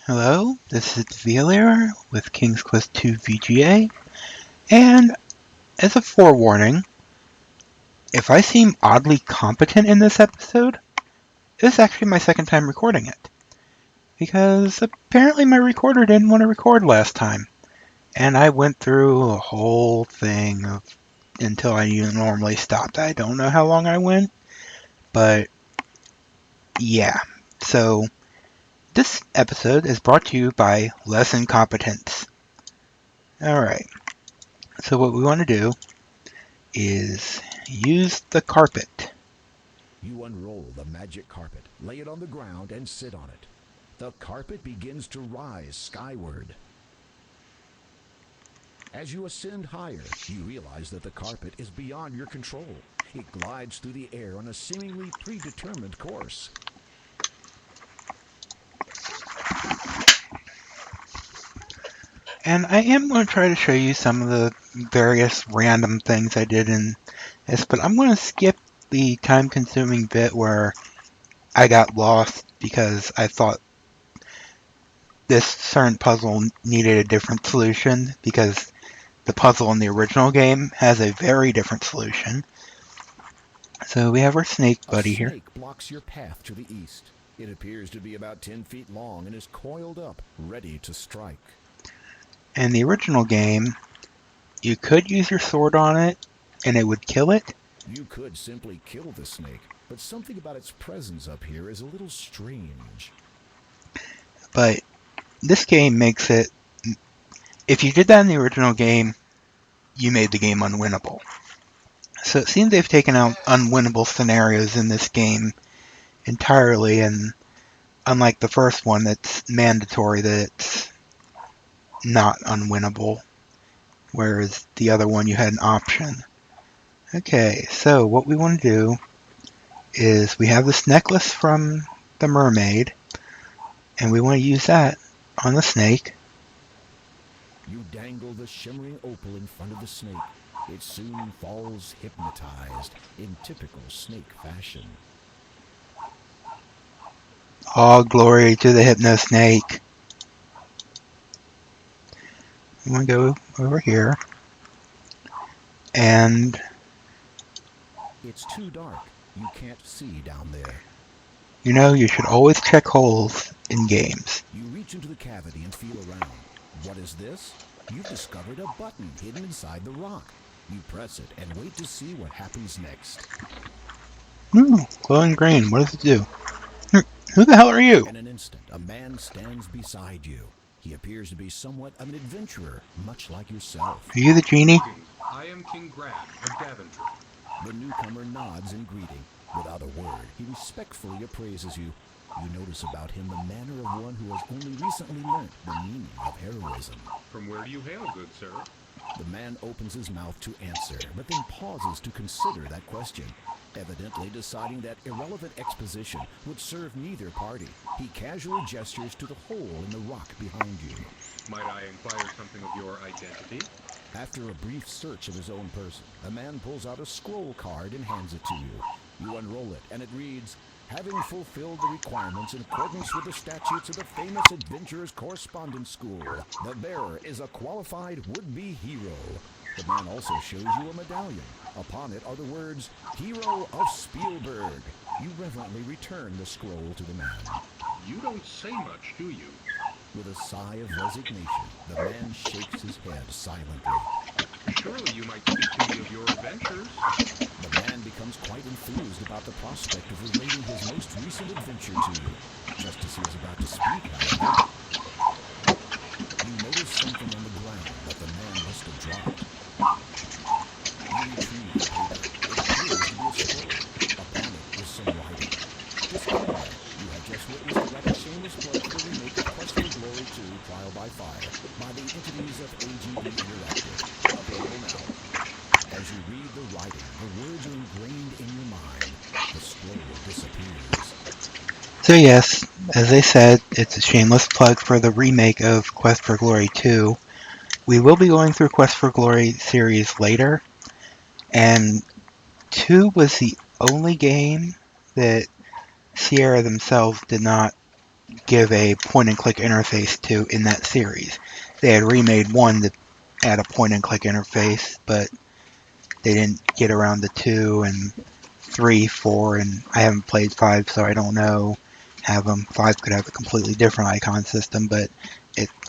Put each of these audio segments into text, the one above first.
Hello, this is Violyre with King's Quest II VGA, and as a forewarning, if I seem oddly competent in this episode, this is actually my second time recording it, because apparently my recorder didn't want to record last time, and I went through a whole thing until I normally stopped. I don't know how long I went, but yeah, so this episode is brought to you by Less Incompetence. Alright. So what we want to do is use the carpet. You unroll the magic carpet, lay it on the ground, and sit on it. The carpet begins to rise skyward. As you ascend higher, you realize that the carpet is beyond your control. It glides through the air on a seemingly predetermined course. And I am going to try to show you some of the various random things I did in this, but I'm going to skip the time-consuming bit where I got lost because I thought this certain puzzle needed a different solution, because the puzzle in the original game has a very different solution. So we have our snake buddy here. A snake blocks your path to the east. It appears to be about 10 feet long and is coiled up, ready to strike. In the original game, you could use your sword on it, and it would kill it. You could simply kill the snake, but something about its presence up here is a little strange. But this game makes it... If you did that in the original game, you made the game unwinnable. So it seems they've taken out unwinnable scenarios in this game entirely, and unlike the first one that's mandatory that it's not unwinnable, whereas the other one you had an option. Okay, so what we want to do is we have this necklace from the mermaid, and we want to use that on the snake. You dangle the shimmering opal in front of the snake. It soon falls hypnotized in typical snake fashion. All glory to the Hypno Snake. I'm going to go over here. And It's too dark. You can't see down there. you know, you should always check holes in games. You reach into the cavity and feel around. What is this? You've discovered a button hidden inside the rock. You press it and wait to see what happens next. Glowing green. What does it do? Who the hell are you? In an instant, a man stands beside you. He appears to be somewhat of an adventurer, much like yourself. Are you the genie? I am King Grab of Daventry. The newcomer nods in greeting. Without a word, he respectfully appraises you. You notice about him the manner of one who has only recently learnt the meaning of heroism. From where do you hail, good sir? The man opens his mouth to answer, but then pauses to consider that question, evidently deciding that irrelevant exposition would serve neither party. He casually gestures to the hole in the rock behind you. Might I inquire something of your identity? After a brief search of his own person, the man pulls out a scroll card and hands it to you. You unroll it, and it reads, "Having fulfilled the requirements in accordance with the statutes of the famous Adventurers Correspondence School, the bearer is a qualified would-be hero." The man also shows you a medallion. Upon it are the words, "Hero of Spielberg." You reverently return the scroll to the man. You don't say much, do you? With a sigh of resignation, the man shakes his head silently. Surely you might speak to me of your adventures. The man becomes quite enthused about the prospect of relating his most recent adventure to you. Just as he is about to speak, however, you notice something on the ground that the man must have dropped. You retrieve the paper. It appears to be a scroll. Upon it is some writing. Disclaimer: you have just witnessed a rather shameless plug for the remake of Quest for Glory 2 Trial by Fire by the entities of AGD Interactive. Available now. As you read the writing, the words are ingrained in your mind. The scroll disappears. So yes, as I said, it's a shameless plug for the remake of Quest for Glory 2. We will be going through Quest for Glory series later, and 2 was the only game that Sierra themselves did not give a point-and-click interface to in that series. They had remade 1 to add a point-and-click interface, but they didn't get around to 2 and 3, 4, and I haven't played 5, so I don't know. 5 could have a completely different icon system, but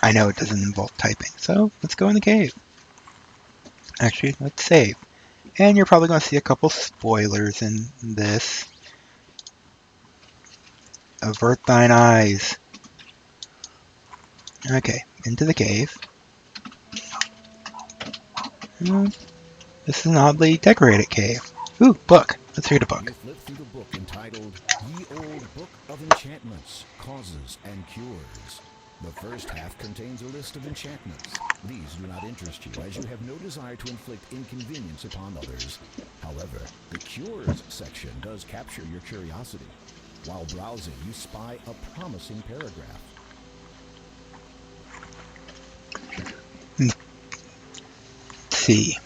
I know it doesn't involve typing. So let's go in the cave. Actually, let's save. And you're probably going to see a couple spoilers in this. Avert thine eyes. Okay, into the cave. This is an oddly decorated cave. Ooh, book. Let's read a book. You flip through the book entitled Ye Old Book of Enchantments, Causes, and Cures. The first half contains a list of enchantments. These do not interest you, as you have no desire to inflict inconvenience upon others. However, the Cures section does capture your curiosity. While browsing, you spy a promising paragraph. Let's see.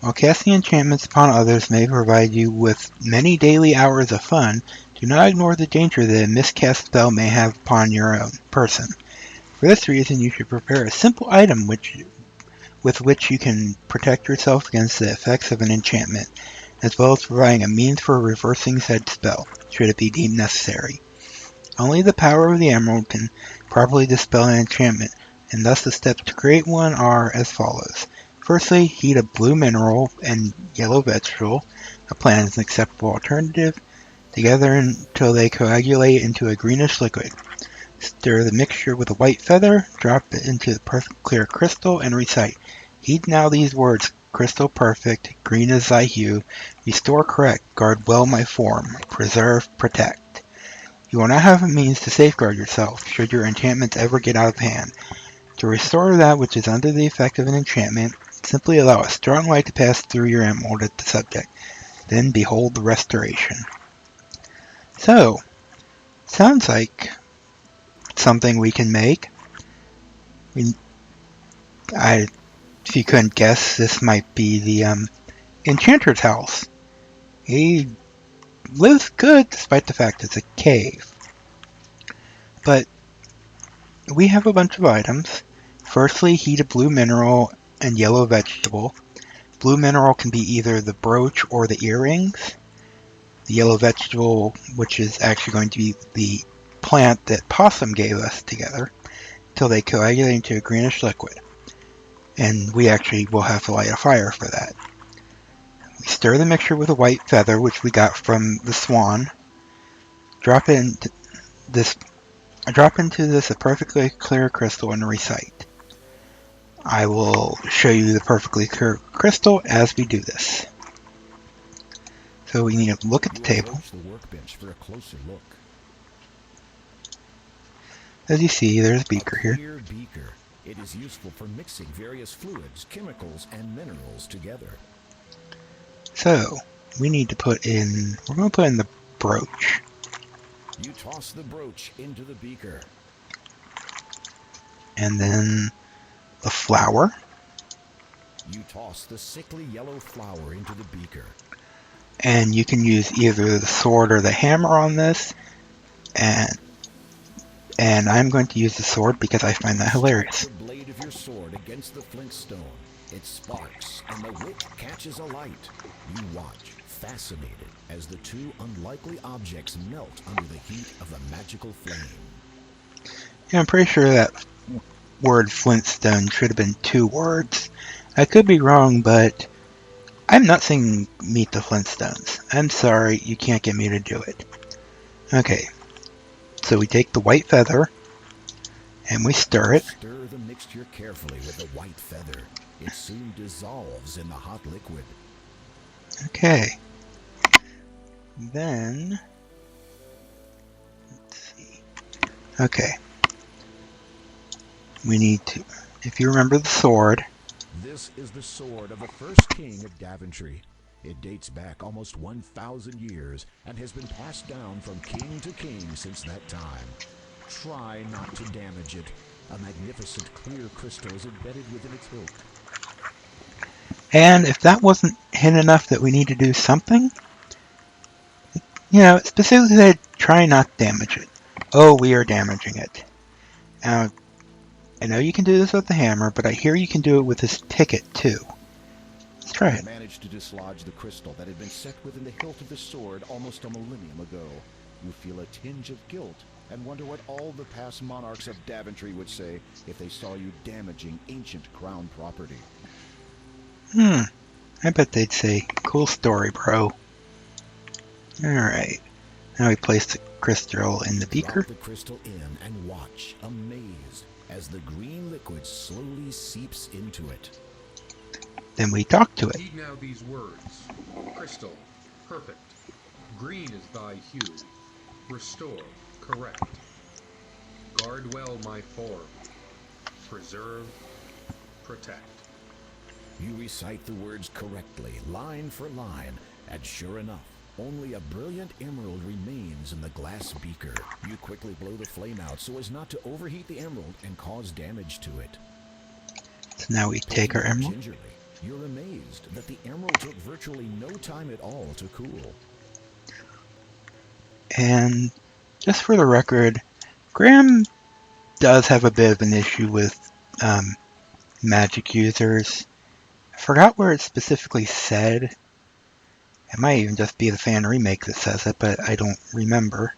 While casting enchantments upon others may provide you with many daily hours of fun, do not ignore the danger that a miscast spell may have upon your own person. For this reason, you should prepare a simple item with which you can protect yourself against the effects of an enchantment, as well as providing a means for reversing said spell, should it be deemed necessary. Only the power of the emerald can properly dispel an enchantment, and thus the steps to create one are as follows. Firstly, heat a blue mineral and yellow vegetable. A plant is an acceptable alternative. Together until they coagulate into a greenish liquid. Stir the mixture with a white feather, drop it into the perfect clear crystal, and recite, "Heed now these words, crystal perfect, green is thy hue, restore correct, guard well my form, preserve, protect." You will now have a means to safeguard yourself, should your enchantments ever get out of hand. To restore that which is under the effect of an enchantment, simply allow a strong light to pass through your emerald at the subject. Then behold the restoration. So, sounds like something we can make. If you couldn't guess, this might be the Enchanter's house. He lives good despite the fact it's a cave. But we have a bunch of items. Firstly, heat a blue mineral and yellow vegetable. Blue mineral can be either the brooch or the earrings. The yellow vegetable, which is actually going to be the plant that Possum gave us together, till they coagulate into a greenish liquid. And we actually will have to light a fire for that. We stir the mixture with a white feather, which we got from the swan. Drop into this a perfectly clear crystal and recite. I will show you the perfectly clear crystal as we do this. So we need to look at the table. The workbench for a closer look. As you see, there's a beaker here. Clear beaker. It is useful for mixing various fluids, chemicals, and minerals together. So we need to we're going to put in the brooch. You toss the brooch into the beaker. And then the flower. You toss the sickly yellow flower into the beaker. And you can use either the sword or the hammer on this. And I'm going to use the sword because I find that hilarious. The blade of your sword against the flint stone. It sparks, and the wick catches alight. You watch, fascinated, as the two unlikely objects melt under the heat of the magical flame. Yeah, I'm pretty sure that word flintstone should have been 2 words. I could be wrong, but I'm not saying meet the Flintstones. I'm sorry, you can't get me to do it. Okay, so we take the white feather and we stir it. Stir the mixture carefully with the white feather. It soon dissolves in the hot liquid. Okay. Then, let's see. Okay. We need to, if you remember the sword. This is the sword of the first king of Daventry. It dates back almost 1,000 years and has been passed down from king to king since that time. Try not to damage it. A magnificent clear crystal is embedded within its hilt. And if that wasn't hint enough that we need to do something, it specifically said try not to damage it. Oh, we are damaging it. Now, I know you can do this with the hammer, but I hear you can do it with this ticket too. Let's try You it. managed to dislodge the crystal that had been set within the hilt of the sword almost a millennium ago. You feel a tinge of guilt and wonder what all the past monarchs of Daventry would say if they saw you damaging ancient crown property. I bet they'd say, cool story, bro. Alright. Now we place the crystal in the beaker. Drop the crystal in and watch, amazed, as the green liquid slowly seeps into it. Then we talk to it. Heed now these words. Crystal, perfect. Green is thy hue. Restore, correct. Guard well my form. Preserve, protect. You recite the words correctly, line for line, and sure enough, only a brilliant emerald remains in the glass beaker. You quickly blow the flame out so as not to overheat the emerald and cause damage to it. So now we take our emerald. Gingerly, you're amazed that the emerald took virtually no time at all to cool. And just for the record, Graham does have a bit of an issue with magic users. I forgot where it specifically said. It might even just be the fan remake that says it, but I don't remember.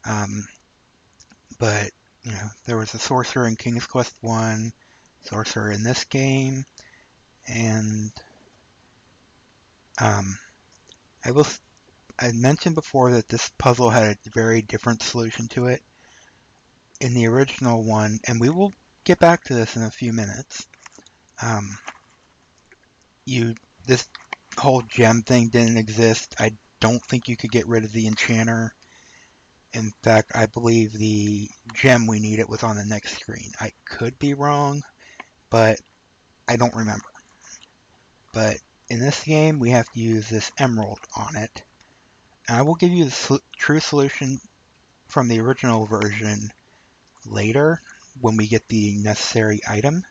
But, you know, there was a sorcerer in King's Quest 1, sorcerer in this game, and I mentioned before that this puzzle had a very different solution to it in the original one, and we will get back to this in a few minutes. This whole gem thing didn't exist. I don't think you could get rid of the enchanter. In fact, I believe the gem we needed was on the next screen. I could be wrong, but I don't remember. But in this game, we have to use this emerald on it. And I will give you the true solution from the original version later when we get the necessary item.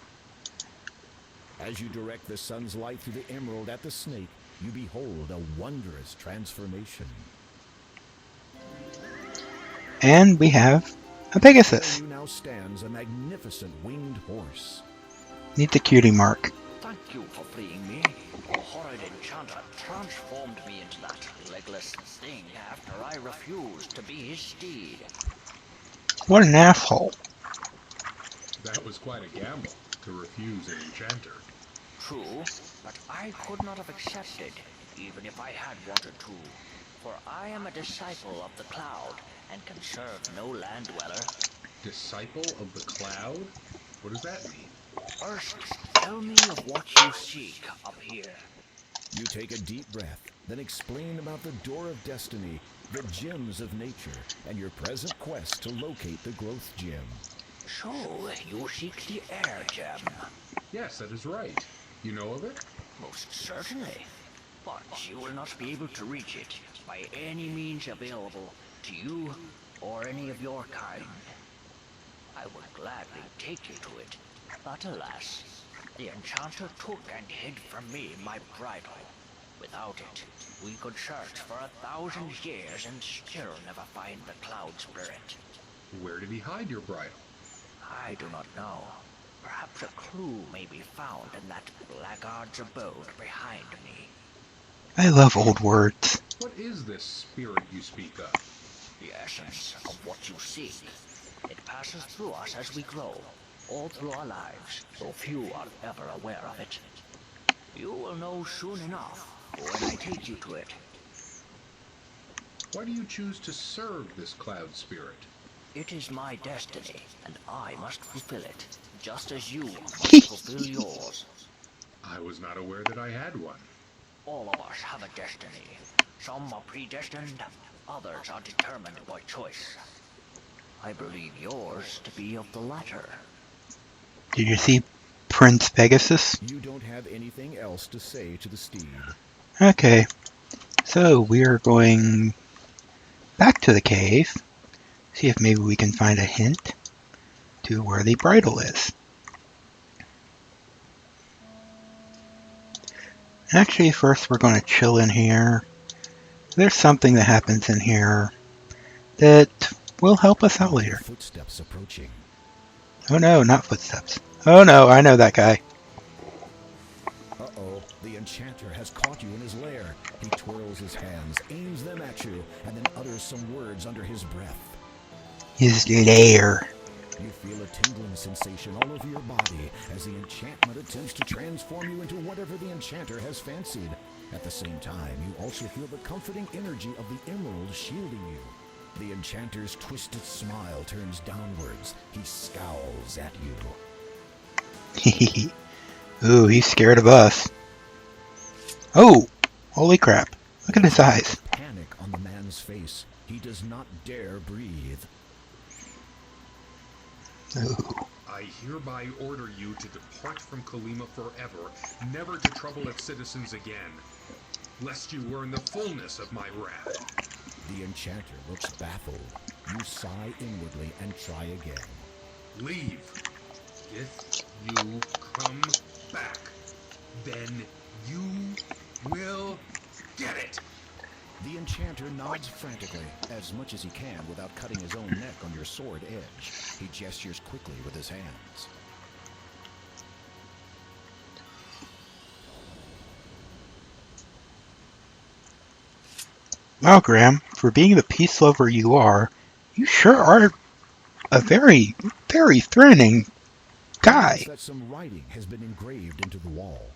As you direct the sun's light through the emerald at the snake, you behold a wondrous transformation. And we have a Pegasus. Before you now stands a magnificent winged horse. Need the cutie mark. Thank you for freeing me. The horrid enchanter transformed me into that legless thing after I refused to be his steed. What an asshole. That was quite a gamble, to refuse an enchanter. True, but I could not have accepted, even if I had wanted to. For I am a disciple of the cloud, and can serve no land dweller. Disciple of the cloud? What does that mean? First, tell me of what you seek up here. You take a deep breath, then explain about the Door of Destiny, the gems of nature, and your present quest to locate the growth gem. So, you seek the air gem? Yes, that is right. You know of it? Most certainly. But you will not be able to reach it by any means available to you or any of your kind. I would gladly take you to it, but alas, the enchanter took and hid from me my bridle. Without it, we could search for 1,000 years and still never find the cloud spirit. Where did he hide your bridle? I do not know. Perhaps a clue may be found in that blackguard's abode behind me. I love old words. What is this spirit you speak of? The essence of what you seek. It passes through us as we grow, all through our lives, though few are ever aware of it. You will know soon enough when I take you to it. Why do you choose to serve this cloud spirit? It is my destiny, and I must fulfill it, just as you must fulfill yours. I was not aware that I had one. All of us have a destiny. Some are predestined, others are determined by choice. I believe yours to be of the latter. Did you see Prince Pegasus? You don't have anything else to say to the steed. Okay, so we are going back to the cave. See if maybe we can find a hint to where the bridle is. Actually, first we're going to chill in here. There's something that happens in here that will help us You out hear later. footsteps approaching. Oh no, not footsteps. Oh no, I know that guy. Uh-oh, the enchanter has caught you in his lair. He twirls his hands, aims them at you, and then utters some words under his breath. His lair. You feel a tingling sensation all over your body as the enchantment attempts to transform you into whatever the enchanter has fancied. At the same time, you also feel the comforting energy of the emerald shielding you. The enchanter's twisted smile turns downwards. He scowls at you. Ooh, he's scared of us. Oh, holy crap. Look at his eyes. Panic on the man's face. He does not dare breathe. Ooh. I hereby order you to depart from Kalima forever, never to trouble its citizens again, lest you learn the fullness of my wrath. The enchanter looks baffled. You sigh inwardly and try again. Leave. If you come back, then you will get it. The enchanter nods frantically, as much as he can without cutting his own neck on your sword edge. He gestures quickly with his hands. Wow, Graham, for being the peace lover you are, you sure are a very, very threatening guy. Notice that some writing has been engraved into the wall.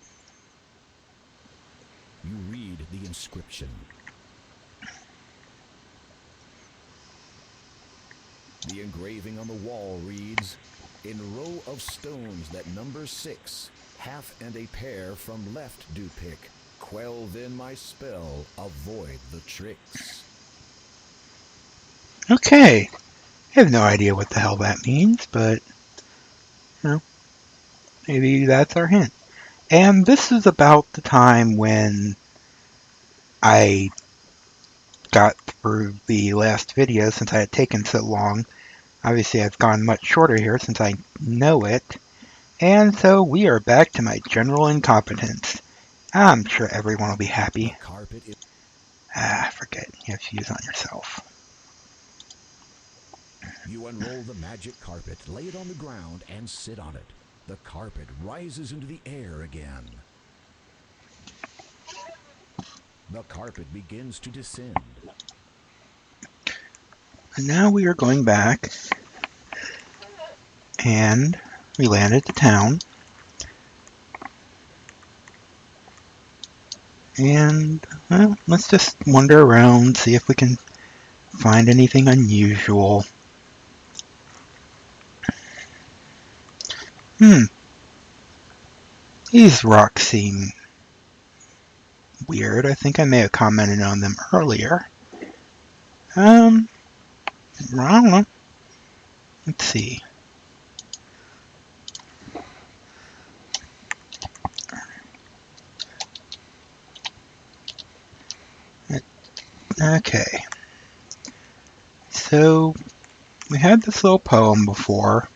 You read the inscription. The engraving on the wall reads, "In row of stones that number 6, half and a pair from left do pick. Quell then my spell, avoid the tricks." Okay. I have no idea what the hell that means, but, you know, maybe that's our hint. And this is about the time when I got through the last video since I had taken so long. Obviously, I've gone much shorter here since I know it. And so we are back to my general incompetence. I'm sure everyone will be The happy. carpet is... Forget. You have to use it on yourself. You unroll the magic carpet, lay it on the ground, and sit on it. The carpet rises into the air again. The carpet begins to descend. And now we are going back. And we land at the town. And, well, let's just wander around, see if we can find anything unusual. These rocks seem weird. I think I may have commented on them earlier. I don't know. Let's see. Okay. So, we had this little poem before,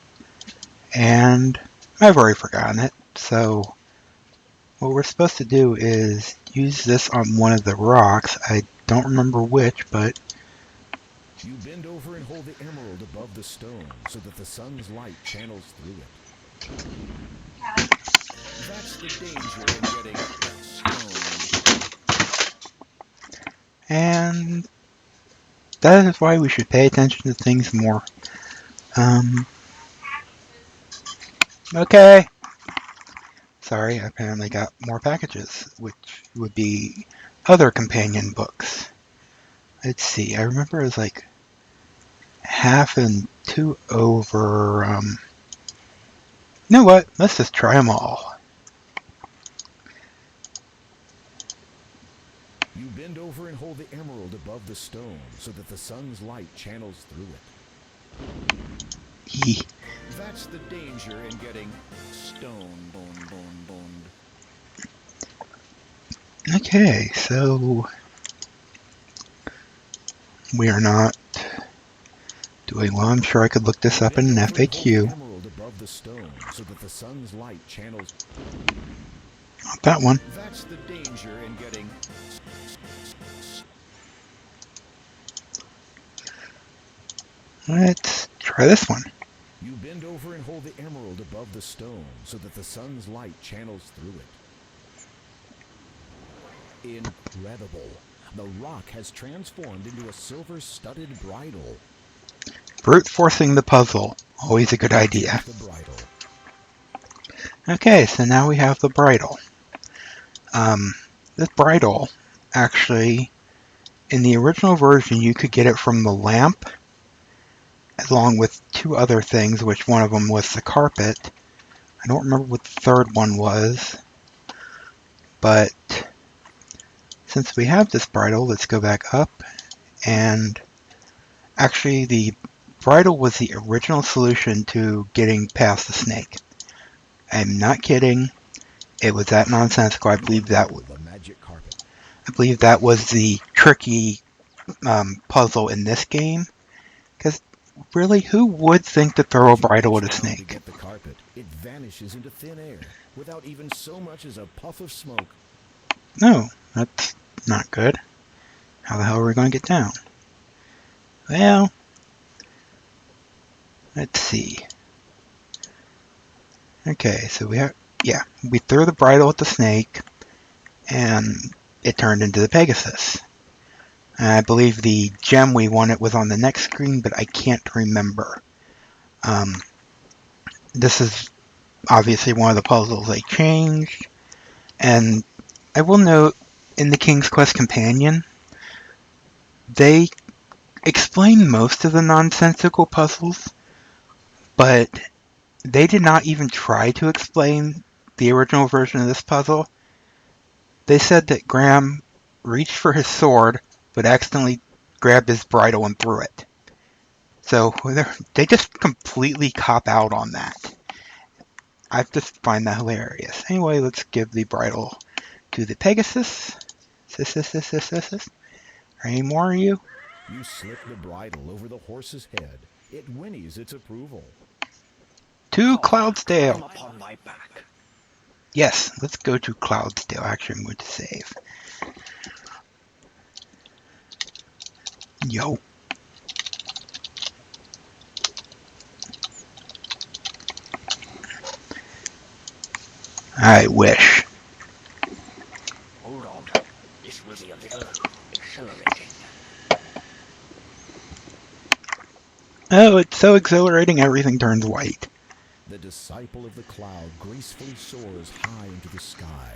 and I've already forgotten it. So, what we're supposed to do is use this on one of the rocks. I don't remember which, but... You bend over and hold the emerald above the stone so that the sun's light channels through it. That's the danger in getting stoned. And that is why we should pay attention to things more. Okay. Sorry, I apparently got more packages, which would be other companion books. Let's see, I remember it was like half and 2 over, you know what, let's just try them all. You bend over and hold the emerald above the stone so that the sun's light channels through it. That's the danger in getting stoned. Okay, so we are not doing well. I'm sure I could look this up in an FAQ. Emerald above the stone so that the sun's light channels. Not that one. That's the danger in getting. Let's try this one. You bend over and hold the emerald above the stone so that the sun's light channels through it. Incredible! The rock has transformed into a silver-studded bridle. Brute forcing the puzzle. Always a good idea. The bridle. Okay, so now we have the bridle. This bridle, actually, in the original version, you could get it from the lamp, along with two other things, which one of them was the carpet. I don't remember what the third one was, but since we have this bridle, let's go back up, and actually the bridle was the original solution to getting past the snake. I'm not kidding. It was that nonsensical. I believe that The magic carpet. was the tricky puzzle in this game. Because really, who would think to throw a bridle at a To snake? get the carpet, it vanishes into thin air without even so much as a puff of smoke. No, that's not good. How the hell are we going to get down? Well, let's see. Okay, so we threw the bridle at the snake, and it turned into the Pegasus. And I believe the gem we wanted was on the next screen, but I can't remember. This is obviously one of the puzzles they changed, and I will note, in the King's Quest Companion, they explain most of the nonsensical puzzles, but they did not even try to explain the original version of this puzzle. They said that Graham reached for his sword, but accidentally grabbed his bridle and threw it. So they just completely cop out on that. I just find that hilarious. Anyway, let's give the bridle to the Pegasus. Are any more of you? You slip the bridle over the horse's head. It whinnies its approval. To Climb Cloudsdale. upon my back. Yes, let's go to Cloudsdale. Actually, I'm going to save. Yo. I wish. Hold on. This will be a little exhilarating. Oh, it's so exhilarating, everything turns white. The disciple of the cloud gracefully soars high into the sky.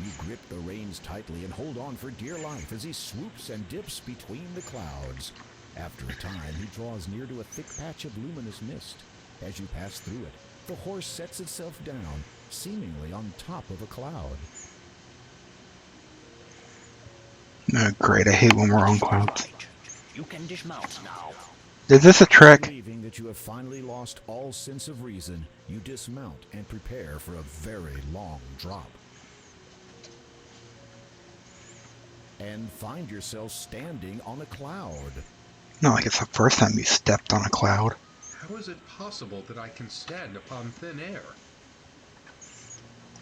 You grip the reins tightly and hold on for dear life as he swoops and dips between the clouds. After a time, he draws near to a thick patch of luminous mist. As you pass through it, the horse sets itself down, seemingly on top of a cloud. Oh, great, I hate when we're on clouds. Right. You can dismount now. Is this a trick? Believing that you have finally lost all sense of reason, you dismount and prepare for a very long drop. And find yourself standing on a cloud. Not like it's the first time you stepped on a cloud. How is it possible that I can stand upon thin air?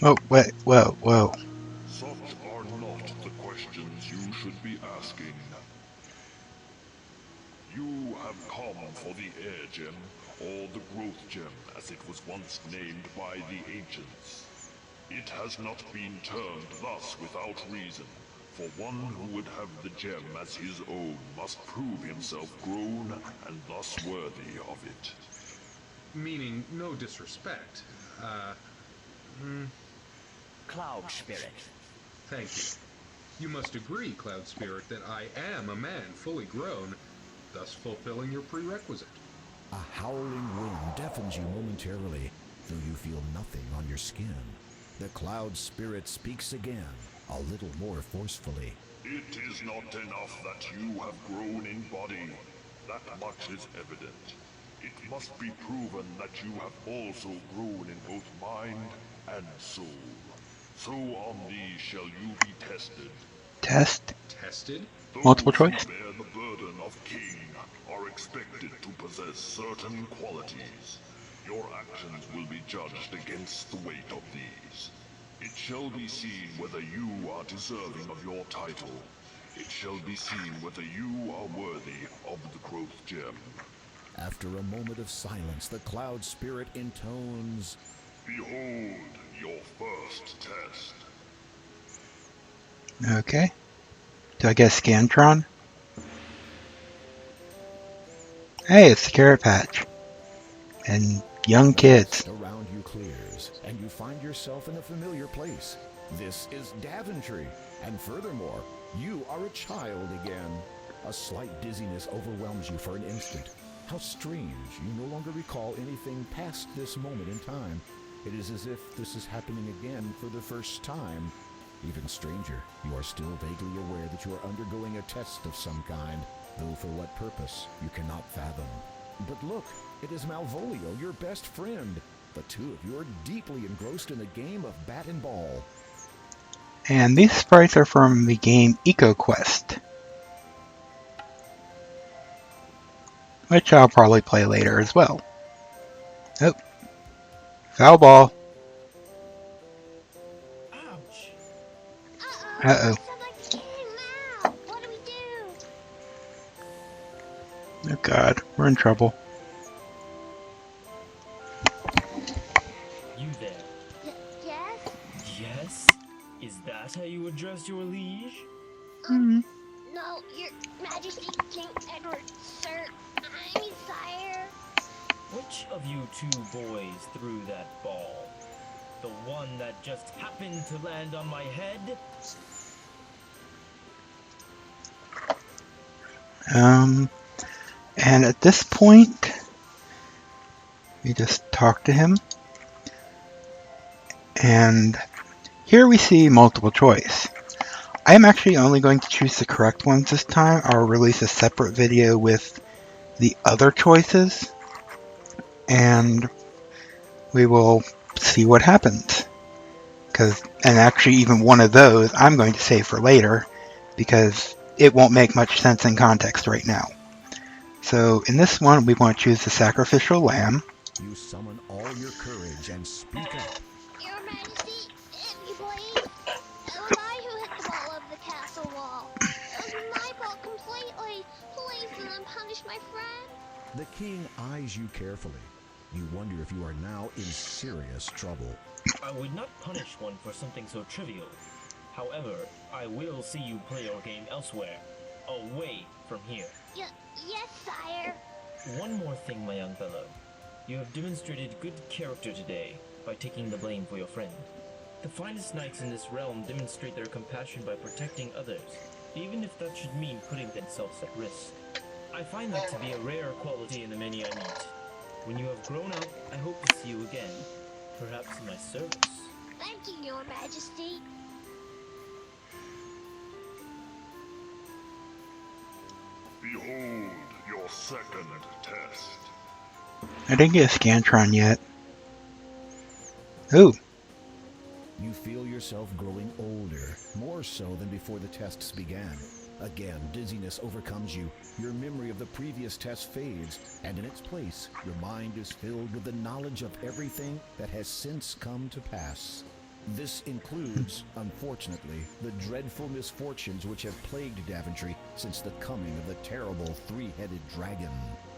Oh, wait, whoa. Such are not the questions you should be asking. You have come for the Air Gem, or the Growth Gem as it was once named by the ancients. It has not been termed thus without reason, for one who would have the gem as his own must prove himself grown and thus worthy of it. Meaning, no disrespect. Cloud Spirit. Thank you. You must agree, Cloud Spirit, that I am a man fully grown, thus fulfilling your prerequisite. A howling wind deafens you momentarily, though you feel nothing on your skin. The cloud spirit speaks again, a little more forcefully. It is not enough that you have grown in body. That much is evident. It must be proven that you have also grown in both mind and soul. So on these shall you be tested. Test? Tested? Multiple Those choice? who bear the burden of king are expected to possess certain qualities. Your actions will be judged against the weight of these. It shall be seen whether you are deserving of your title. It shall be seen whether you are worthy of the Growth Gem. After a moment of silence, the cloud spirit intones, Behold your first test. Okay. Do I get a Scantron? Hey, it's the Carrot Patch. And young the kids. mist around you clears, and you find yourself in a familiar place. This is Daventry, and furthermore, you are a child again. A slight dizziness overwhelms you for an instant. How strange, you no longer recall anything past this moment in time. It is as if this is happening again for the first time. Even stranger, you are still vaguely aware that you are undergoing a test of some kind, though for what purpose, you cannot fathom. But look, it is Malvolio, your best friend. The two of you are deeply engrossed in a game of bat and ball. And these sprites are from the game EcoQuest, which I'll probably play later as well. Oh, foul ball. Ouch! Uh-oh. Someone's getting out. What do we do? Oh god, we're in trouble. You there. Yes? Yes? Is that how you address your liege? No, Your Majesty, King Edward, sir. I mean, sire. Which of you two boys threw that ball? The one that just happened to land on my head? And at this point, we just talk to him. And here we see multiple choice. I'm actually only going to choose the correct ones this time. I'll release a separate video with the other choices, and we will see what happens. And actually even one of those I'm going to save for later, because it won't make much sense in context right now. So in this one, we want to choose the sacrificial lamb. You summon all your courage and speak up. Your Majesty, if you please. It was I who hit the ball over the castle wall. It was my fault completely. Please do not punish my friend. The king eyes you carefully. You wonder if you are now in serious trouble. I would not punish one for something so trivial. However, I will see you play your game elsewhere, away from here. Yes, sire. One more thing, my young fellow. You have demonstrated good character today by taking the blame for your friend. The finest knights in this realm demonstrate their compassion by protecting others, even if that should mean putting themselves at risk. I find that to be a rare quality in the many I meet. When you have grown up, I hope to see you again, perhaps in my service. Thank you, Your Majesty. Behold your second test. I didn't get a Scantron yet. Ooh, You feel yourself growing older, more so than before the tests began. Again, dizziness overcomes you. Your memory of the previous test fades, and in its place, your mind is filled with the knowledge of everything that has since come to pass. This includes, unfortunately, the dreadful misfortunes which have plagued Daventry since the coming of the terrible three-headed dragon.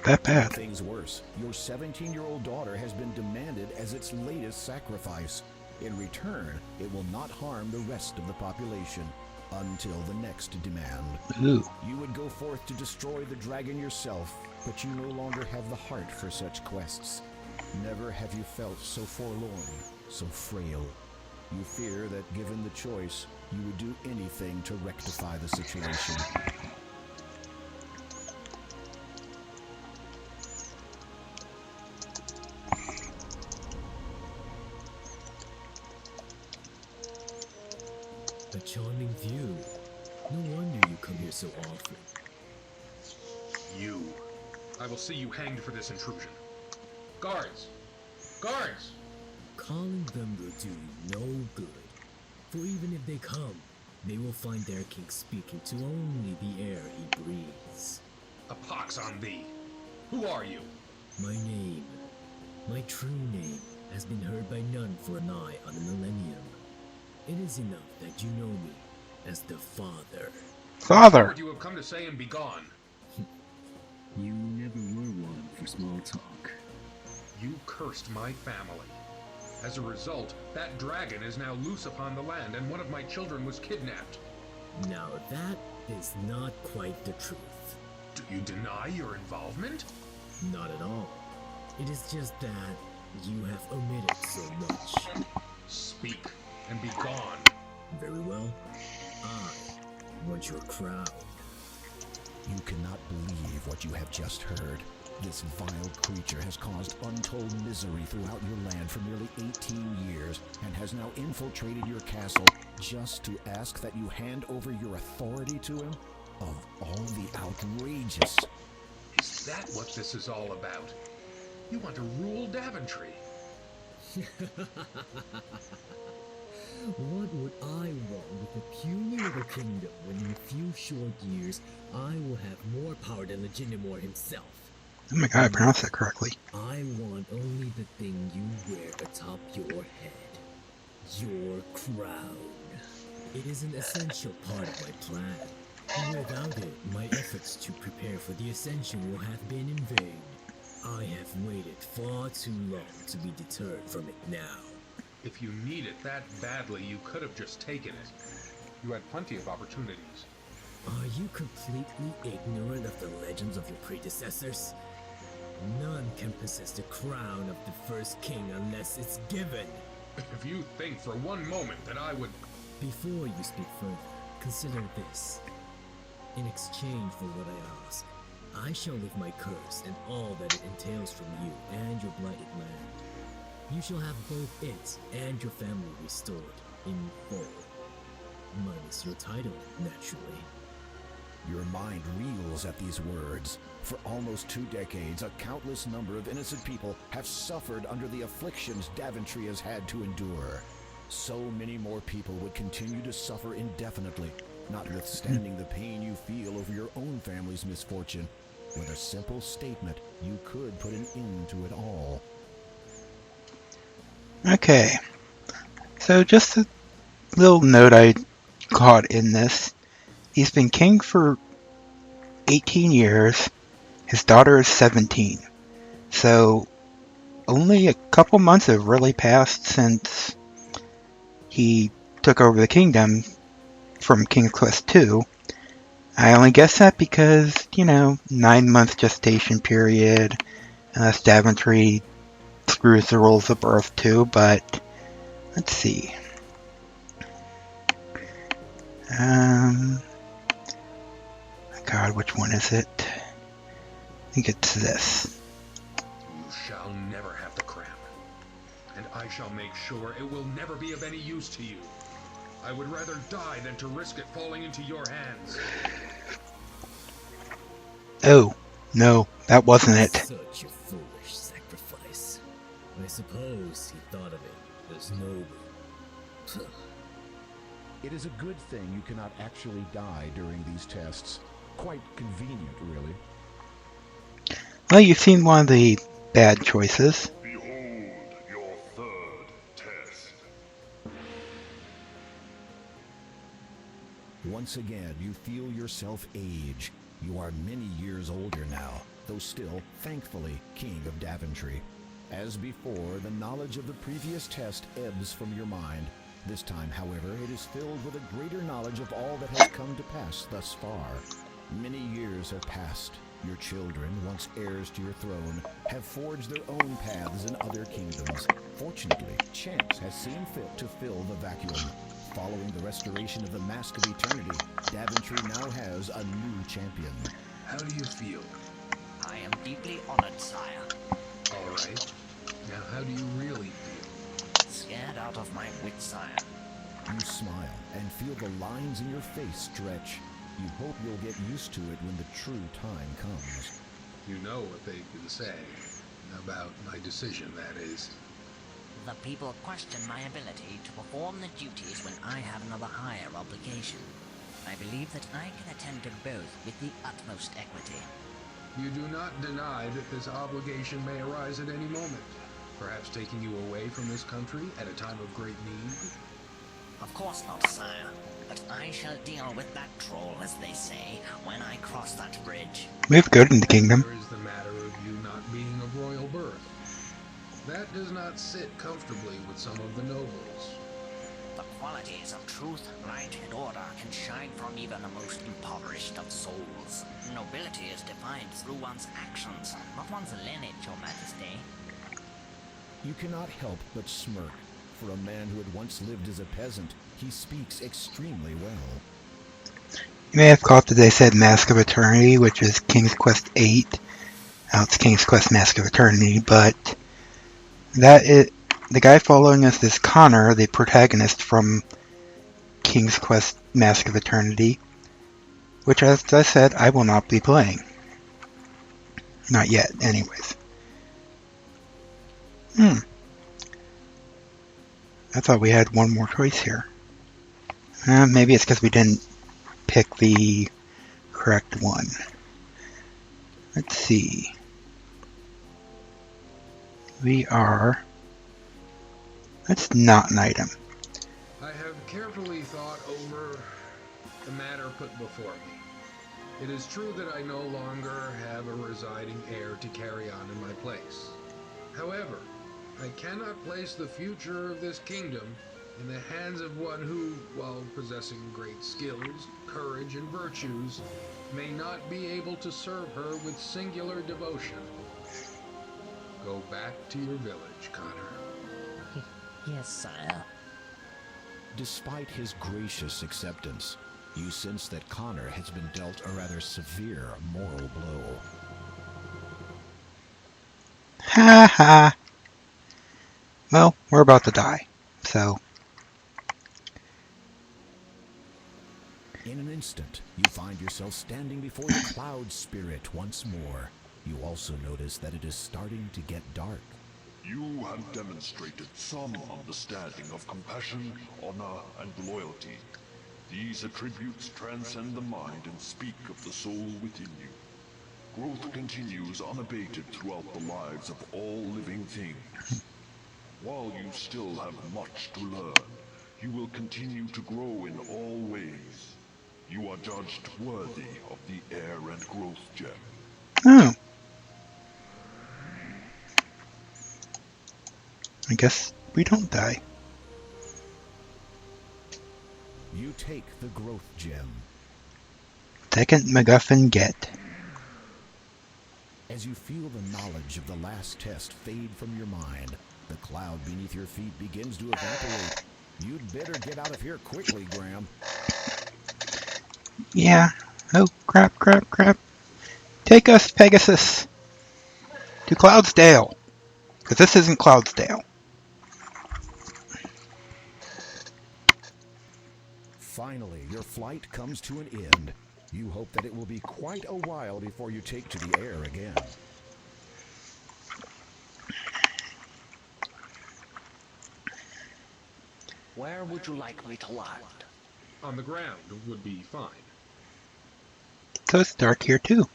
that bad. Things worse, your 17-year-old daughter has been demanded as its latest sacrifice. In return, it will not harm the rest of the population until the next demand. Ooh, You would go forth to destroy the dragon yourself, but you no longer have the heart for such quests. Never have you felt so forlorn, so frail. You fear that given the choice, you would do anything to rectify the situation. A charming view. No wonder you come here so often. You. I will see you hanged for this intrusion. Guards! Guards! Calling them will do you no good. For even if they come, they will find their king speaking to only the air he breathes. A pox on thee. Who are you? My name, my true name, has been heard by none for nigh on a millennium. It is enough that you know me as the Father. Father! What you have come to say and be gone. You never were one for small talk. You cursed my family. As a result, that dragon is now loose upon the land, and one of my children was kidnapped. Now that is not quite the truth. Do you deny your involvement? Not at all. It is just that you have omitted so much. Speak and be gone. Very well. I want your crown. You cannot believe what you have just heard. This vile creature has caused untold misery throughout your land for nearly 18 years and has now infiltrated your castle just to ask that you hand over your authority to him? Of all the outrageous. Is that what this is all about? You want to rule Daventry? What would I want with a puny little kingdom when in a few short years I will have more power than Legitimor himself? Oh my god, I pronounced that correctly. I want only the thing you wear atop your head. Your crown. It is an essential part of my plan. Without it, my efforts to prepare for the ascension will have been in vain. I have waited far too long to be deterred from it now. If you need it that badly, you could have just taken it. You had plenty of opportunities. Are you completely ignorant of the legends of your predecessors? None can possess the crown of the first king unless it's given. If you think for one moment that I would... Before you speak further, consider this. In exchange for what I ask, I shall lift my curse and all that it entails from you and your blighted land. You shall have both it and your family restored in full. Minus your title, naturally. Your mind reels at these words. For almost 2 decades, a countless number of innocent people have suffered under the afflictions Daventry has had to endure. So many more people would continue to suffer indefinitely, notwithstanding the pain you feel over your own family's misfortune. With a simple statement, you could put an end to it all. Okay. So just a little note I caught in this. He's been king for 18 years. His daughter is 17. So only a couple months have really passed since he took over the kingdom from King's Quest II. I only guess that because, 9-month gestation period, unless Daventry screws the rules of birth too, but let's see. God, which one is it? I think it's this. You shall never have the crown, and I shall make sure it will never be of any use to you. I would rather die than to risk it falling into your hands. Oh, no, that wasn't it. Such a foolish sacrifice. I suppose he thought of it as noble. It is a good thing you cannot actually die during these tests. Quite convenient, really. Well, you've seen one of the bad choices. Behold your third test. Once again, you feel yourself age. You are many years older now, though still, thankfully, King of Daventry. As before, the knowledge of the previous test ebbs from your mind. This time, however, it is filled with a greater knowledge of all that has come to pass thus far. Many years have passed. Your children, once heirs to your throne, have forged their own paths in other kingdoms. Fortunately, chance has seen fit to fill the vacuum. Following the restoration of the Mask of Eternity, Daventry now has a new champion. How do you feel? I am deeply honored, sire. All right. Now, how do you really feel? Scared out of my wits, sire. You smile and feel the lines in your face stretch. You hope you'll get used to it when the true time comes. You know what they can say about my decision, that is. The people question my ability to perform the duties when I have another higher obligation. I believe that I can attend to both with the utmost equity. You do not deny that this obligation may arise at any moment, perhaps taking you away from this country at a time of great need. Of course not, sire. But I shall deal with that troll, as they say, when I cross that bridge. We have good in the kingdom. There is the matter of you not being of royal birth. That does not sit comfortably with some of the nobles. The qualities of truth, right, and order can shine from even the most impoverished of souls. Nobility is defined through one's actions, not one's lineage, Your Majesty. You cannot help but smirk. For a man who had once lived as a peasant, he speaks extremely well. You may have caught that they said Mask of Eternity, which is King's Quest 8. Now it's King's Quest Mask of Eternity, but that is, the guy following us is Connor, the protagonist from King's Quest Mask of Eternity, which, as I said, I will not be playing. Not yet, anyways. I thought we had one more choice here. Maybe it's because we didn't pick the correct one. Let's see. That's not an item. I have carefully thought over the matter put before me. It is true that I no longer have a residing heir to carry on in my place. However, I cannot place the future of this kingdom in the hands of one who, while possessing great skills, courage, and virtues, may not be able to serve her with singular devotion. Go back to your village, Connor. Yes, sire. Despite his gracious acceptance, you sense that Connor has been dealt a rather severe moral blow. Ha ha. Well, we're about to die, so. In an instant, you find yourself standing before the Cloud Spirit once more. You also notice that it is starting to get dark. You have demonstrated some understanding of compassion, honor, and loyalty. These attributes transcend the mind and speak of the soul within you. Growth continues unabated throughout the lives of all living things. While you still have much to learn, you will continue to grow in all ways. You are judged worthy of the Air and Growth Gem. Oh. I guess we don't die. You take the Growth Gem. Second MacGuffin get. As you feel the knowledge of the last test fade from your mind, the cloud beneath your feet begins to evaporate. You'd better get out of here quickly, Graham. Yeah. Oh, crap. Take us, Pegasus, to Cloudsdale. Because this isn't Cloudsdale. Finally, your flight comes to an end. You hope that it will be quite a while before you take to the air again. Where would you like me to land? On the ground would be fine. So it's dark here too.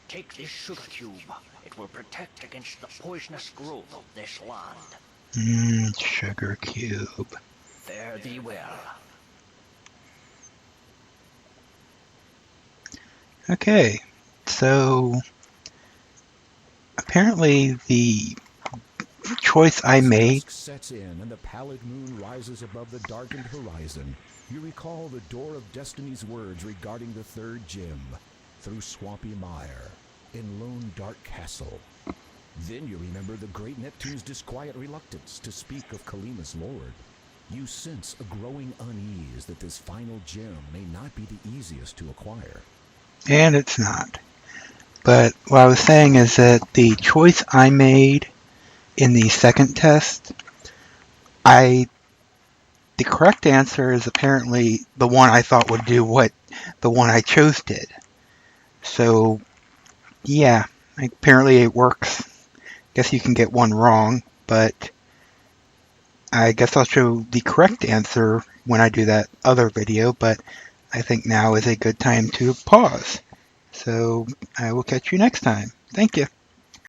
Take this sugar cube. It will protect against the poisonous growth of this land. Sugar cube. Fare thee well. Okay, so apparently the choice I made. Dusk sets in and the pallid moon rises above the darkened horizon. You recall the Door of Destiny's words regarding the third gem, through swampy mire, in lone dark castle. Then you remember the great Neptune's disquiet reluctance to speak of Kalima's lord. You sense a growing unease that this final gem may not be the easiest to acquire. And it's not. But what I was saying is that the choice I made in the second test, the correct answer is apparently the one I thought would do what the one I chose did. So, yeah, apparently it works. Guess you can get one wrong, but I guess I'll show the correct answer when I do that other video, but I think now is a good time to pause. So I will catch you next time. Thank you.